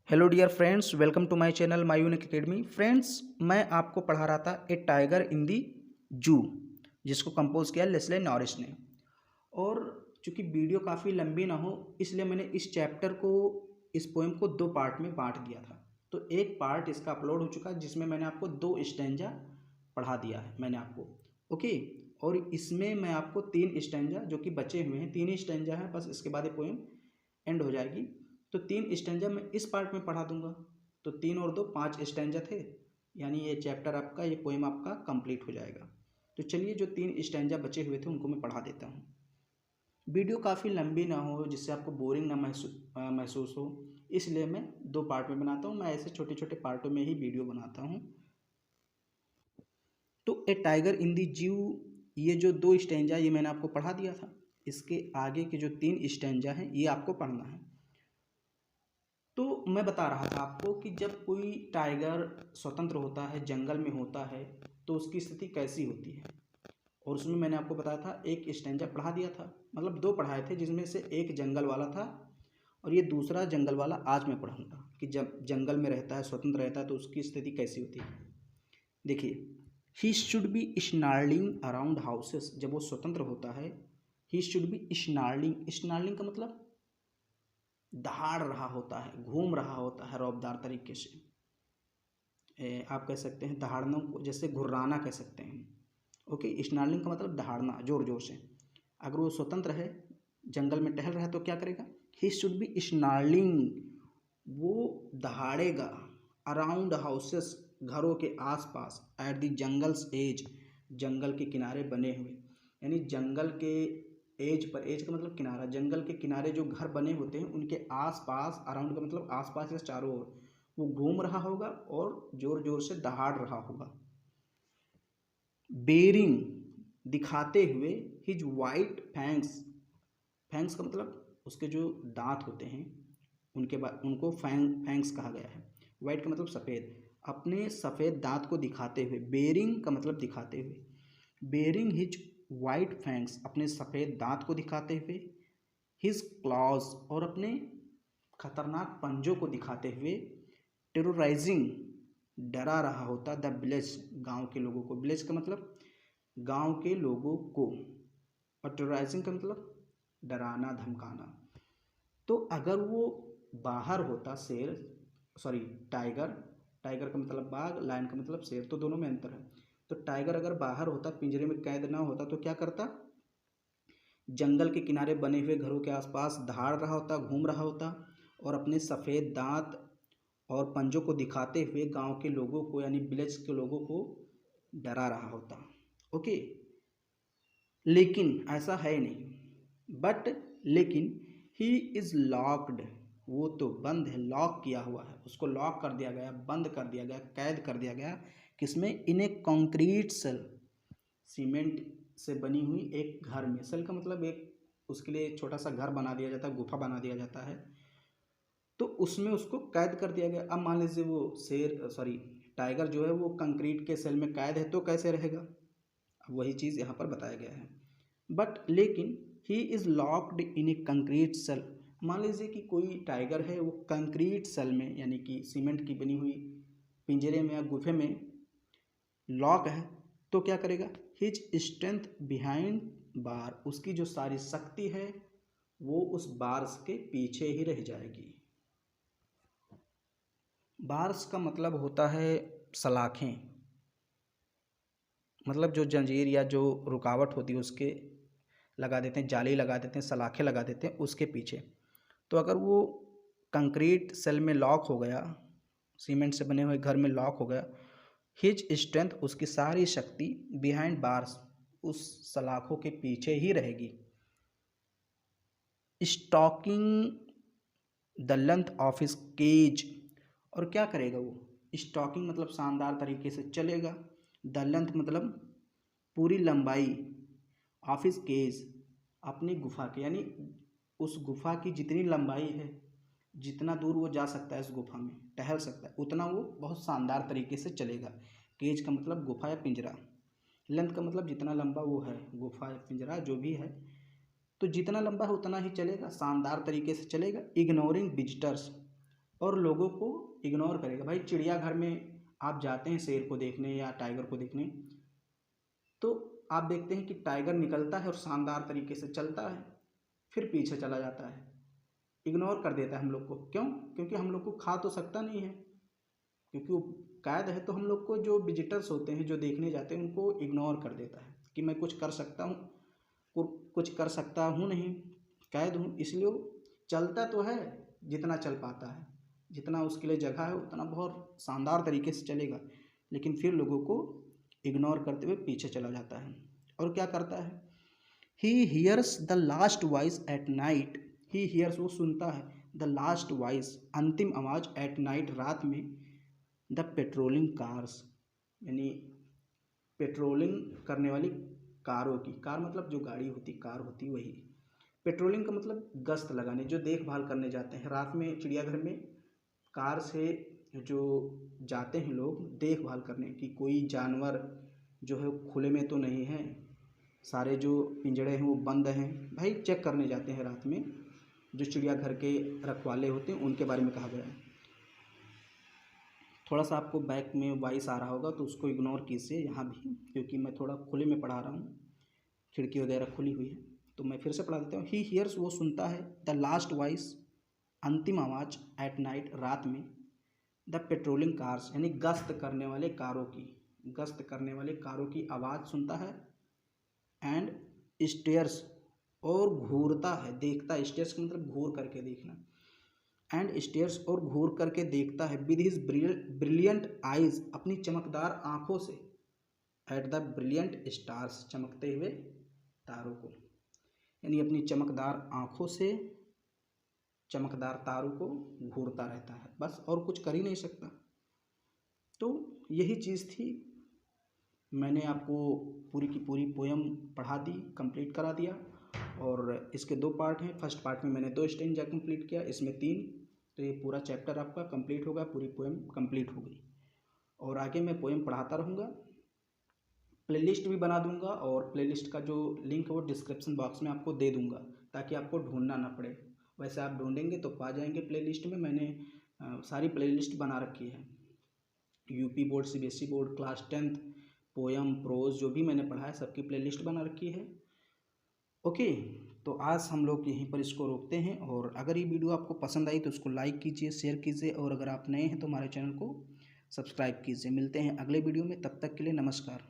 Hello dear friends, welcome to my channel my unique academy. Friends, मैं आपको पढ़ा रहा था ए टाइगर इन दी जू, जिसको कंपोज किया लेस्ले नॉरिस ने। और चूंकि वीडियो काफ़ी लंबी ना हो, इसलिए मैंने इस चैप्टर को, इस पोएम को दो पार्ट में बांट दिया था। तो एक पार्ट इसका अपलोड हो चुका है, जिसमें मैंने आपको दो स्टैंजा पढ़ा दिया है मैंने आपको। ओके। और इसमें मैं आपको तीन स्टैंजा जो कि बचे हुए हैं, तीन ही स्टैंजा है बस, इसके बाद ये पोएम एंड हो जाएगी। तो तीन स्टैंजा मैं इस पार्ट में पढ़ा दूंगा। तो तीन और दो पांच स्टैंजा थे, यानी ये चैप्टर आपका, ये पोएम आपका कंप्लीट हो जाएगा। तो चलिए, जो तीन स्टैंजा बचे हुए थे उनको मैं पढ़ा देता हूँ। वीडियो काफ़ी लंबी ना हो, जिससे आपको बोरिंग ना महसूस हो, इसलिए मैं दो पार्ट में बनाता हूँ। मैं ऐसे छोटे छोटे पार्टों में ही वीडियो बनाता हूँ। तो ए टाइगर इन दी जू, ये जो दो स्टैंजा ये मैंने आपको पढ़ा दिया था। इसके आगे के जो तीन स्टैंजा हैं ये आपको पढ़ना है। तो मैं बता रहा था आपको कि जब कोई टाइगर स्वतंत्र होता है, जंगल में होता है, तो उसकी स्थिति कैसी होती है। और उसमें मैंने आपको बताया था, एक स्टैंजा पढ़ा दिया था, मतलब दो पढ़ाए थे, जिसमें से एक जंगल वाला था और ये दूसरा जंगल वाला आज मैं पढ़ूंगा कि जब जंगल में रहता है, स्वतंत्र रहता है, तो उसकी स्थिति कैसी होती है। देखिए, he should be snarling around houses. जब वो स्वतंत्र होता है, he should be snarling. Snarling का मतलब दहाड़ रहा होता है, घूम रहा होता है रौबदार तरीके से। आप कह सकते हैं दहाड़ना को, जैसे घुर्राना कह सकते हैं। ओके, स्नार्लिंग का मतलब दहाड़ना जोर जोर से। अगर वो स्वतंत्र है, जंगल में टहल रहा है, तो क्या करेगा, ही शुड बी स्नार्लिंग, वो दहाड़ेगा अराउंड हाउसेस, घरों के आसपास, एट द जंगल्स एज, जंगल के किनारे बने हुए, यानी जंगल के एज पर, एज का मतलब किनारा, जंगल के किनारे जो घर बने होते हैं उनके आसपास, अराउंड का मतलब आसपास या चारों ओर, वो घूम रहा होगा और जोर जोर से दहाड़ रहा होगा। बेरिंग, दिखाते हुए, हिज वाइट फैंक्स, फैंक्स का मतलब उसके जो दांत होते हैं, उनके बाद उनको फैंक्स कहा गया है। वाइट का मतलब सफ़ेद, अपने सफ़ेद दांत को दिखाते हुए। बेरिंग का मतलब दिखाते हुए, बेरिंग हिज वाइट फैंक्स, अपने सफ़ेद दांत को दिखाते हुए। हिज क्लॉज, और अपने खतरनाक पंजों को दिखाते हुए। टेरोराइजिंग, डरा रहा होता, द विलेज, गांव के लोगों को। विलेज का मतलब गांव के लोगों को, और टेरोराइजिंग का मतलब डराना धमकाना। तो अगर वो बाहर होता, शेर, सॉरी टाइगर, टाइगर का मतलब बाघ, लायन का मतलब शेर, तो दोनों में अंतर है। तो टाइगर अगर बाहर होता, पिंजरे में कैद ना होता, तो क्या करता, जंगल के किनारे बने हुए घरों के आसपास दहाड़ रहा होता, घूम रहा होता, और अपने सफ़ेद दांत और पंजों को दिखाते हुए गांव के लोगों को, यानी विलेज के लोगों को डरा रहा होता। ओके। लेकिन ऐसा है नहीं, बट लेकिन ही इज़ लॉक्ड, वो तो बंद है, लॉक किया हुआ है, उसको लॉक कर दिया गया, बंद कर दिया गया, कैद कर दिया गया। किसमें, इन ए कॉन्क्रीट सेल, सीमेंट से बनी हुई एक घर में। सेल का मतलब एक, उसके लिए एक छोटा सा घर बना दिया जाता है, गुफा बना दिया जाता है, तो उसमें उसको कैद कर दिया गया। अब मान लीजिए वो शेर, सॉरी टाइगर जो है वो कंक्रीट के सेल में कैद है, तो कैसे रहेगा। अब वही चीज़ यहाँ पर बताया गया है। बट लेकिन he is locked in a concrete cell. मान लीजिए कि कोई टाइगर है, वो कंक्रीट सेल में, यानी कि सीमेंट की बनी हुई पिंजरे में या गुफे में लॉक है, तो क्या करेगा, हिज स्ट्रेंथ बिहाइंड बार, उसकी जो सारी शक्ति है वो उस बार्स के पीछे ही रह जाएगी। बार्स का मतलब होता है सलाखें, मतलब जो जंजीर या जो रुकावट होती है उसके लगा देते हैं, जाली लगा देते हैं, सलाखें लगा देते हैं उसके पीछे। तो अगर वो कंक्रीट सेल में लॉक हो गया, सीमेंट से बने हुए घर में लॉक हो गया, हिज स्ट्रेंथ, उसकी सारी शक्ति, बिहाइंड बार्स, उस सलाखों के पीछे ही रहेगी। Stalking the length of his cage, और क्या करेगा वो, स्टॉकिंग मतलब शानदार तरीके से चलेगा, द लेंथ मतलब पूरी लंबाई, ऑफ हिज केज, अपनी गुफा के, यानी उस गुफा की जितनी लंबाई है, जितना दूर वो जा सकता है उस गुफा में, टहल सकता है, उतना वो बहुत शानदार तरीके से चलेगा। केज का मतलब गुफा या पिंजरा, लेंथ का मतलब जितना लंबा वो है, गुफा या पिंजरा जो भी है, तो जितना लंबा है उतना ही चलेगा, शानदार तरीके से चलेगा। इग्नोरिंग विजिटर्स, और लोगों को इग्नोर करेगा। भाई चिड़ियाघर में आप जाते हैं शेर को देखने या टाइगर को देखने, तो आप देखते हैं कि टाइगर निकलता है और शानदार तरीके से चलता है, फिर पीछे चला जाता है, इग्नोर कर देता है हम लोग को। क्यों? क्योंकि हम लोग को खा तो सकता नहीं है, क्योंकि वो कैद है। तो हम लोग को जो विजिटर्स होते हैं, जो देखने जाते हैं, उनको इग्नोर कर देता है कि मैं कुछ कर सकता हूँ, कुछ कर सकता हूँ नहीं, कैद हूँ। इसलिए वो चलता तो है जितना चल पाता है, जितना उसके लिए जगह है उतना बहुत शानदार तरीके से चलेगा, लेकिन फिर लोगों को इग्नोर करते हुए पीछे चला जाता है। और क्या करता है? He hears the last voice at night. He hears, वो सुनता है, द लास्ट वॉइस, अंतिम आवाज़, एट नाइट, रात में, द पेट्रोलिंग कार्स, यानी पेट्रोलिंग करने वाली कारों की। कार मतलब जो गाड़ी होती, कार होती, वही। पेट्रोलिंग का मतलब गश्त लगाने, जो देखभाल करने जाते हैं रात में चिड़ियाघर में, कार से जो जाते हैं लोग देखभाल करने कि कोई जानवर जो है खुले में तो नहीं है, सारे जो पिंजड़े हैं वो बंद हैं, भाई चेक करने जाते हैं रात में। जो चिड़ियाघर के रखवाले होते हैं उनके बारे में कहा गया है। थोड़ा सा आपको बैक में वॉइस आ रहा होगा तो उसको इग्नोर कीजिए यहाँ भी, क्योंकि मैं थोड़ा खुले में पढ़ा रहा हूँ, खिड़की वगैरह खुली हुई है। तो मैं फिर से पढ़ा देता हूँ। ही हियर्स, वो सुनता है, द लास्ट वॉइस, अंतिम आवाज़, एट नाइट, रात में, द पेट्रोलिंग कार्स, यानी गश्त करने वाले कारों की, गश्त करने वाले कारों की आवाज़ सुनता है। एंड स्टेयर्स, और घूरता है, देखता है, स्टेयर्स का मतलब घूर करके देखना। एंड स्टेयर्स, और घूर करके देखता है, विद हिज ब्रिलियंट आइज, अपनी चमकदार आँखों से, एट द ब्रिलियंट स्टार्स, चमकते हुए तारों को, यानी अपनी चमकदार आँखों से चमकदार तारों को घूरता रहता है, बस और कुछ कर ही नहीं सकता। तो यही चीज़ थी, मैंने आपको पूरी की पूरी पोयम पढ़ा दी, कंप्लीट करा दिया। और इसके 2 पार्ट हैं। फर्स्ट पार्ट में मैंने 2 स्टेंजा कंप्लीट किया, इसमें 3, तो ये पूरा चैप्टर आपका कंप्लीट होगा, पूरी पोयम कंप्लीट हो गई। और आगे मैं पोयम पढ़ाता रहूँगा, प्लेलिस्ट भी बना दूंगा, और प्लेलिस्ट का जो लिंक है वो डिस्क्रिप्शन बॉक्स में आपको दे दूंगा, ताकि आपको ढूंढना ना पड़े। वैसे आप ढूंढेंगे तो पा जाएंगे प्लेलिस्ट में। मैंने सारी प्लेलिस्ट बना रखी है, UP board, CBSE board, class 10th, poem, prose, जो भी मैंने पढ़ा है सबकी प्लेलिस्ट बना रखी है। ओके, तो आज हम लोग यहीं पर इसको रोकते हैं। और अगर ये वीडियो आपको पसंद आई तो उसको लाइक कीजिए, शेयर कीजिए, और अगर आप नए हैं तो हमारे चैनल को सब्सक्राइब कीजिए। मिलते हैं अगले वीडियो में, तब तक के लिए नमस्कार।